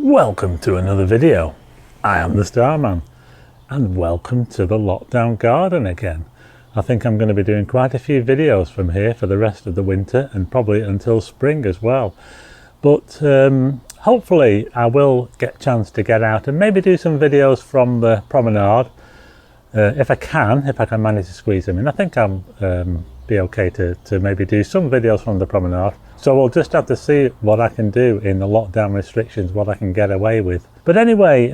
Welcome to another video. I am the Starman and welcome to the lockdown garden again. I think I'm going to be doing quite a few videos from here for the rest of the winter and probably until spring as well. But hopefully I will get a chance to get out and maybe do some videos from the promenade. If I can manage to squeeze them in. I think I'll be okay to maybe do some videos from the promenade. So we'll just have to see what I can do in the lockdown restrictions, what I can get away with. But anyway,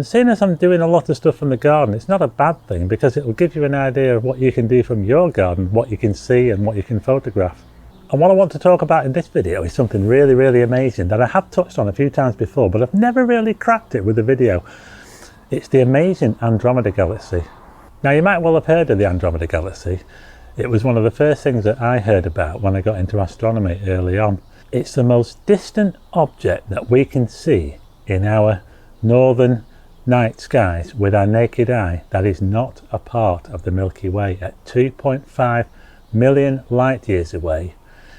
seeing as I'm doing a lot of stuff from the garden, it's not a bad thing because it will give you an idea of what you can do from your garden, what you can see and what you can photograph. And what I want to talk about in this video is something really, really amazing that I have touched on a few times before, but I've never really cracked it with a video. It's the amazing Andromeda Galaxy. Now you might well have heard of the Andromeda Galaxy. It was one of the first things that I heard about when I got into astronomy early on. It's the most distant object that we can see in our northern night skies with our naked eye that is not a part of the Milky Way at 2.5 million light years away.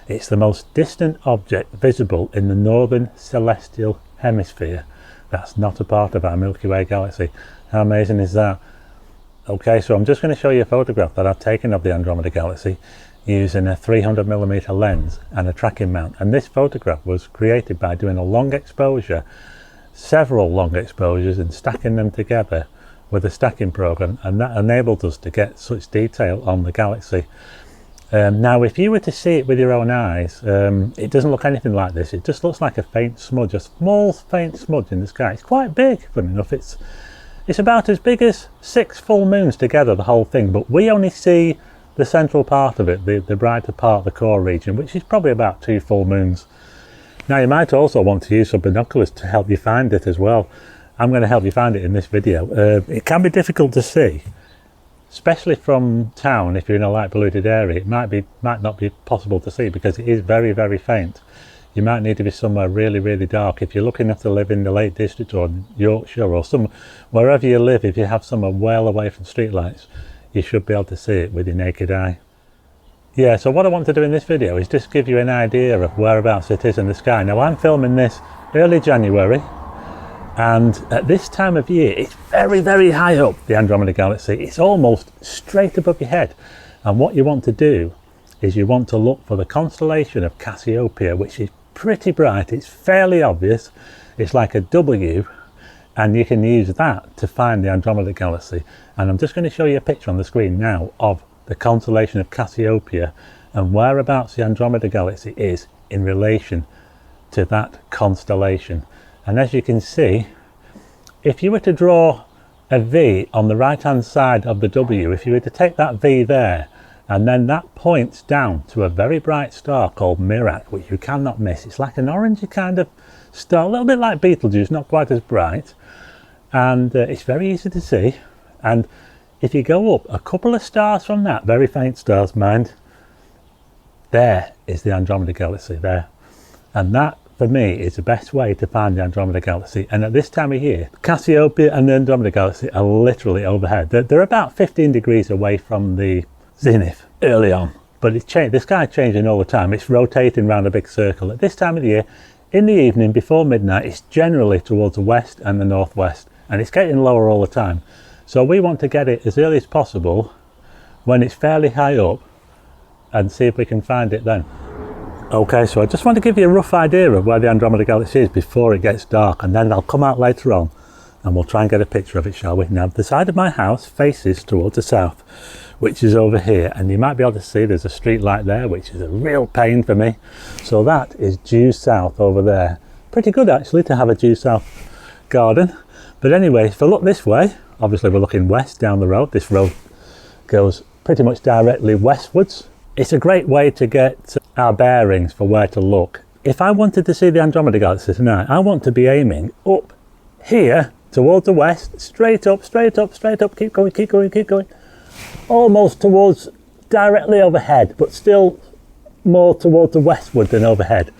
It's the most distant object visible in the northern celestial hemisphere that's not a part of our Milky Way galaxy. How amazing is that? Okay, so I'm just going to show you a photograph that I've taken of the Andromeda Galaxy using a 300mm lens and a tracking mount. And this photograph was created by doing a long exposure, several long exposures, and stacking them together with a stacking program, and that enabled us to get such detail on the galaxy. Now if you were to see it with your own eyes, it doesn't look anything like this. It just looks like a faint smudge, a small faint smudge in the sky. It's quite big, funny enough. It's about as big as 6 full moons together, the whole thing, but we only see the central part of it, the brighter part, the core region, which is probably about 2 full moons. Now you might also want to use some binoculars to help you find it as well. I'm going to help you find it in this video. It can be difficult to see, especially from town. If you're in a light polluted area, it might not be possible to see because it is very, very faint. You might need to be somewhere really, really dark. If you're lucky enough to live in the Lake District or Yorkshire or wherever you live, if you have somewhere well away from streetlights, you should be able to see it with your naked eye. Yeah, so what I want to do in this video is just give you an idea of whereabouts it is in the sky. Now I'm filming this early January, and at this time of year, it's very, very high up, the Andromeda Galaxy. It's almost straight above your head. And what you want to do is you want to look for the constellation of Cassiopeia, which is pretty bright. It's fairly obvious. It's like a W, and you can use that to find the Andromeda Galaxy. And I'm just going to show you a picture on the screen now of the constellation of Cassiopeia and whereabouts the Andromeda Galaxy is in relation to that constellation. And as you can see, if you were to draw a V on the right hand side of the W, if you were to take that V there, and then that points down to a very bright star called Merak, which you cannot miss. It's like an orangey kind of star, a little bit like Betelgeuse, not quite as bright. And it's very easy to see. And if you go up a couple of stars from that, very faint stars, mind, there is the Andromeda Galaxy there. And that, for me, is the best way to find the Andromeda Galaxy. And at this time of year, Cassiopeia and the Andromeda Galaxy are literally overhead. They're about 15 degrees away from the zenith early on, but it's changed. The sky changing all the time. It's rotating around a big circle. At this time of the year, in the evening before midnight, it's generally towards the west and the northwest, and it's getting lower all the time. So we want to get it as early as possible when it's fairly high up and see if we can find it then. Okay, so I just want to give you a rough idea of where the Andromeda Galaxy is before it gets dark, and then I'll come out later on and we'll try and get a picture of it, shall we? Now the side of my house faces towards the south, which is over here, and you might be able to see there's a street light there, which is a real pain for me. So that is due south over there. Pretty good actually to have a due south garden. But anyway, if I look this way, obviously we're looking west down the road. This road goes pretty much directly westwards. It's a great way to get our bearings for where to look. If I wanted to see the Andromeda Galaxy tonight, I want to be aiming up here towards the west, straight up, straight up, straight up, keep going, keep going, keep going. Almost towards directly overhead, but still more towards the westward than overhead.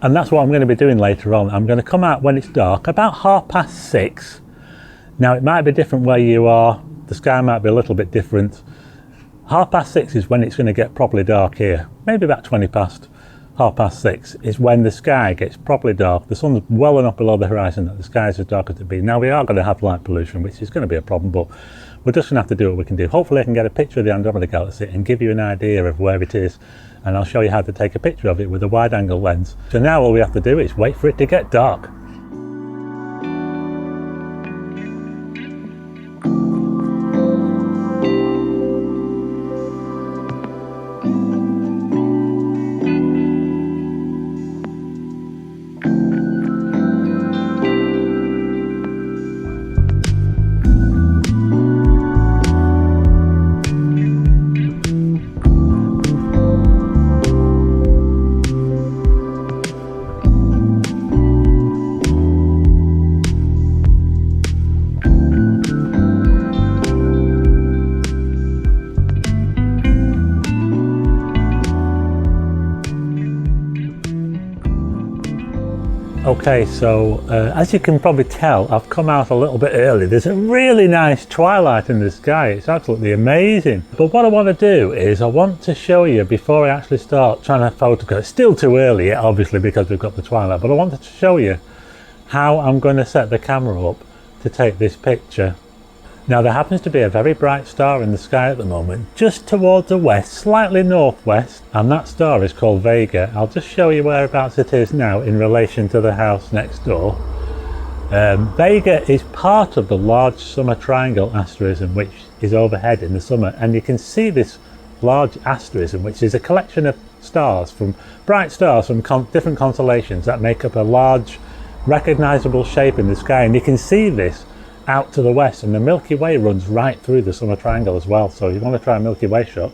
And that's what I'm going to be doing later on. I'm going to come out when it's dark, about 6:30. Now it might be different where you are. The sky might be a little bit different. 6:30 is when it's going to get properly dark here. Maybe about 20 past. 6:30 is when the sky gets properly dark. The sun's well enough below the horizon that the sky is as dark as it be. Now we are going to have light pollution, which is going to be a problem, but we're just going to have to do what we can do. Hopefully I can get a picture of the Andromeda Galaxy and give you an idea of where it is, and I'll show you how to take a picture of it with a wide angle lens. So now all we have to do is wait for it to get dark. Okay, so as you can probably tell, I've come out a little bit early. There's a really nice twilight in the sky. It's absolutely amazing. But what I want to do is I want to show you before I actually start trying to photograph. It's still too early yet, obviously, because we've got the twilight, but I wanted to show you how I'm going to set the camera up to take this picture. Now there happens to be a very bright star in the sky at the moment, just towards the west, slightly northwest, and that star is called Vega. I'll just show you whereabouts it is now in relation to the house next door. Vega is part of the large summer triangle asterism, which is overhead in the summer, and you can see this large asterism, which is a collection of stars, from bright stars from different constellations that make up a large recognizable shape in the sky, and you can see this out to the west, and the Milky Way runs right through the summer triangle as well. So if you want to try a Milky Way shot,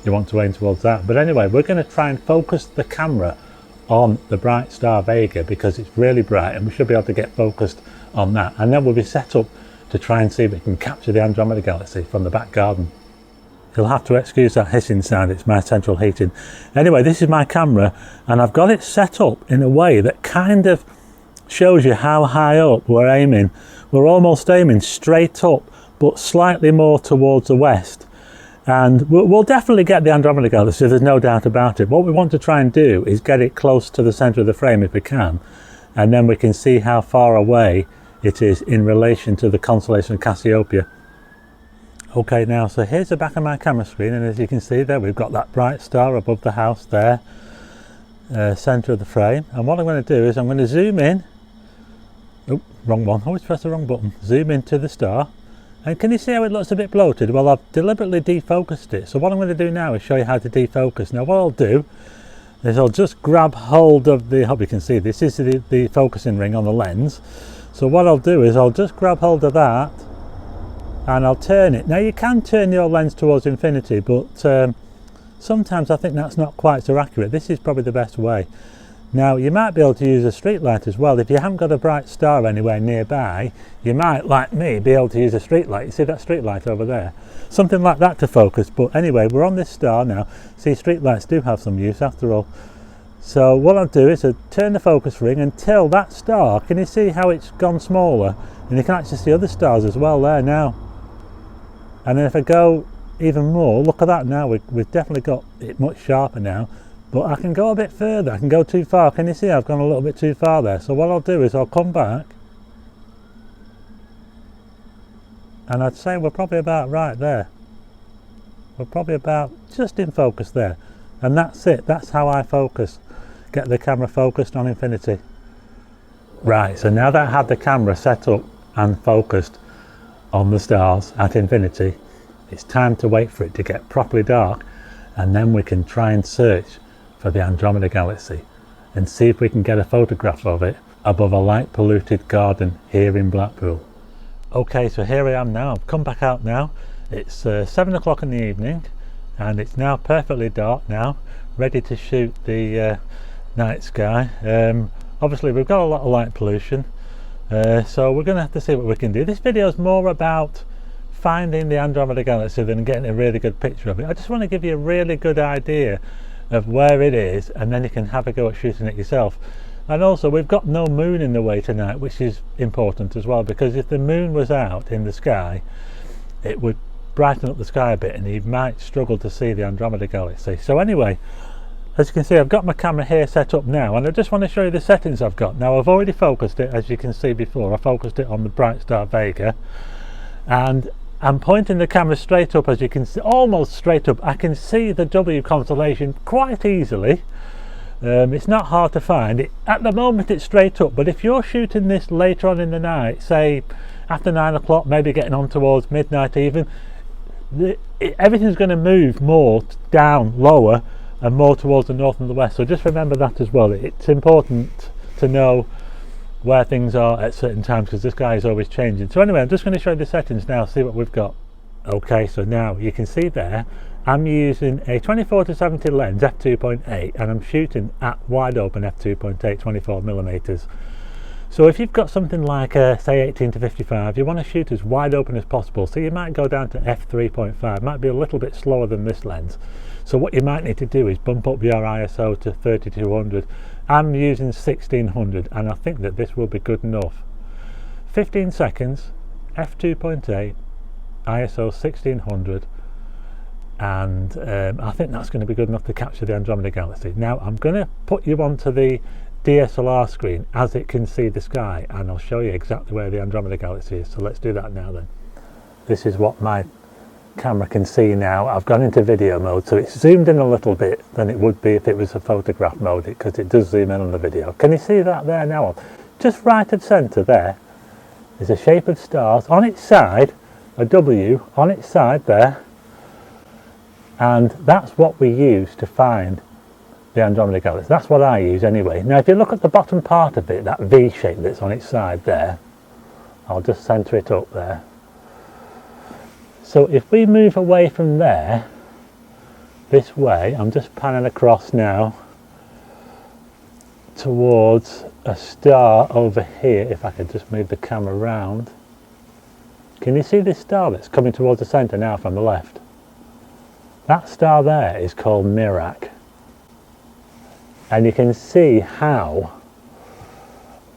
you want to aim towards that. But anyway, we're going to try and focus the camera on the bright star Vega because it's really bright, and we should be able to get focused on that, and then we'll be set up to try and see if we can capture the Andromeda Galaxy from the back garden. You'll have to excuse that hissing sound, it's my central heating. Anyway, this is my camera, and I've got it set up in a way that kind of shows you how high up we're aiming. We're almost aiming straight up, but slightly more towards the west. And we'll definitely get the Andromeda Galaxy, there's no doubt about it. What we want to try and do is get it close to the centre of the frame if we can, and then we can see how far away it is in relation to the constellation of Cassiopeia. Okay, now, so here's the back of my camera screen, and as you can see there, we've got that bright star above the house there, centre of the frame. And what I'm going to do is I'm going to zoom in. Oh, wrong one. Always press the wrong button. Zoom into the star. And can you see how it looks a bit bloated? Well, I've deliberately defocused it. So what I'm going to do now is show you how to defocus. Now what I'll do is I'll just grab hold of the, I hope you can see this is the focusing ring on the lens. So what I'll do is I'll just grab hold of that and I'll turn it. Now you can turn your lens towards infinity, but sometimes I think that's not quite so accurate. This is probably the best way. Now you might be able to use a street light as well. If you haven't got a bright star anywhere nearby, you might, like me, be able to use a street light. You see that street light over there? Something like that to focus. But anyway, we're on this star now. See, street lights do have some use after all. So what I'll do is I'll turn the focus ring until that star, can you see how it's gone smaller? And you can actually see other stars as well there now. And then if I go even more, look at that now, we've definitely got it much sharper now. But I can go a bit further, I can go too far. Can you see I've gone a little bit too far there? So what I'll do is I'll come back, and I'd say we're probably about right there. We're probably about just in focus there. And that's it, that's how I focus. Get the camera focused on infinity. Right, so now that I have the camera set up and focused on the stars at infinity, it's time to wait for it to get properly dark, and then we can try and search for the Andromeda Galaxy and see if we can get a photograph of it above a light polluted garden here in Blackpool. Okay, so here I am now. I've come back out now. It's 7 o'clock in the evening and it's now perfectly dark now, ready to shoot the night sky. Obviously we've got a lot of light pollution, so we're going to have to see what we can do. This video is more about finding the Andromeda Galaxy than getting a really good picture of it. I just want to give you a really good idea of where it is, and then you can have a go at shooting it yourself. And also we've got no moon in the way tonight, which is important as well, because if the moon was out in the sky it would brighten up the sky a bit and you might struggle to see the Andromeda Galaxy. So anyway, as you can see, I've got my camera here set up now, and I just want to show you the settings I've got. Now, I've already focused it, as you can see before. I focused it on the bright star Vega, and I'm pointing the camera straight up, as you can see, almost straight up. I can see the W constellation quite easily. It's not hard to find. At the moment it's straight up, but if you're shooting this later on in the night, say after 9 o'clock, maybe getting on towards midnight even, everything's going to move more down, lower, and more towards the north and the west. So just remember that as well. It's important to know where things are at certain times, because the sky is always changing. So anyway, I'm just going to show you the settings now, see what we've got. Okay, so now you can see there I'm using a 24-70 lens f2.8, and I'm shooting at wide open f2.8 24mm. So if you've got something like say 18-55, you want to shoot as wide open as possible, so you might go down to f3.5. Might be a little bit slower than this lens. So what you might need to do is bump up your ISO to 3200. I'm using 1600, and I think that this will be good enough. 15 seconds, f2.8, ISO 1600, and I think that's going to be good enough to capture the Andromeda Galaxy. Now I'm going to put you onto the DSLR screen as it can see the sky, and I'll show you exactly where the Andromeda Galaxy is. So let's do that now then. This is what my camera can see now. I've gone into video mode, so it's zoomed in a little bit than it would be if it was a photograph mode, because it does zoom in on the video. Can you see that there now? Just right at centre there is a shape of stars. On its side, a W on its side there, and that's what we use to find the Andromeda Galaxy. That's what I use anyway. Now if you look at the bottom part of it, that V shape that's on its side there, I'll just centre it up there. So if we move away from there, this way, I'm just panning across now towards a star over here. If I could just move the camera around. Can you see this star that's coming towards the centre now from the left? That star there is called Merak. And you can see how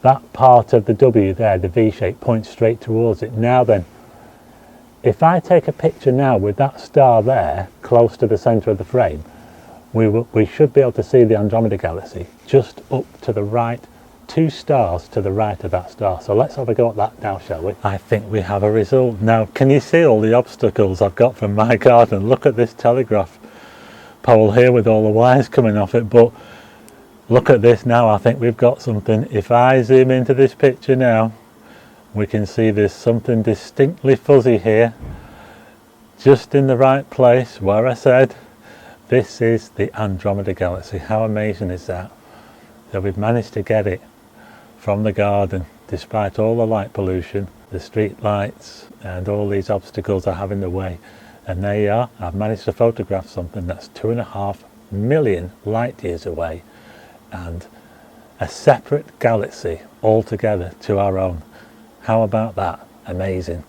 that part of the W there, the V shape, points straight towards it. Now then, if I take a picture now with that star there close to the centre of the frame, we should be able to see the Andromeda Galaxy just up to the right, 2 stars to the right of that star. So let's have a go at that now, shall we? I think we have a result. Now, can you see all the obstacles I've got from my garden? Look at this telegraph pole here with all the wires coming off it, but look at this now. I think we've got something. If I zoom into this picture now, we can see there's something distinctly fuzzy here, just in the right place where I said this is the Andromeda Galaxy. How amazing is that? That we've managed to get it from the garden despite all the light pollution, the street lights, and all these obstacles I have in the way. And there you are. I've managed to photograph something that's 2.5 million light years away, and a separate galaxy altogether to our own. How about that? Amazing.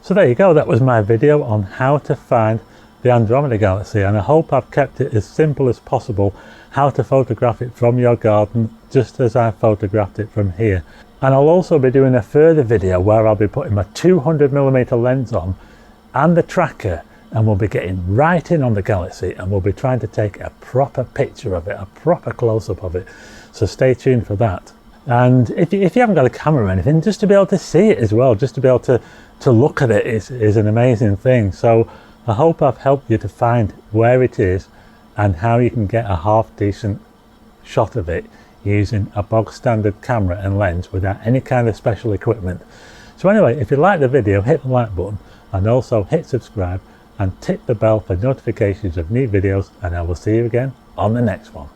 So there you go. That was my video on how to find the Andromeda Galaxy, and I hope I've kept it as simple as possible, how to photograph it from your garden just as I photographed it from here. And I'll also be doing a further video where I'll be putting my 200mm lens on and the tracker, and we'll be getting right in on the galaxy, and we'll be trying to take a proper picture of it, a proper close-up of it. So stay tuned for that. And if you haven't got a camera or anything, just to be able to see it as well, just to be able to look at it is an amazing thing. So I hope I've helped you to find where it is and how you can get a half decent shot of it using a bog standard camera and lens without any kind of special equipment. So anyway, if you like the video, hit the like button, and also hit subscribe and tick the bell for notifications of new videos, and I will see you again on the next one.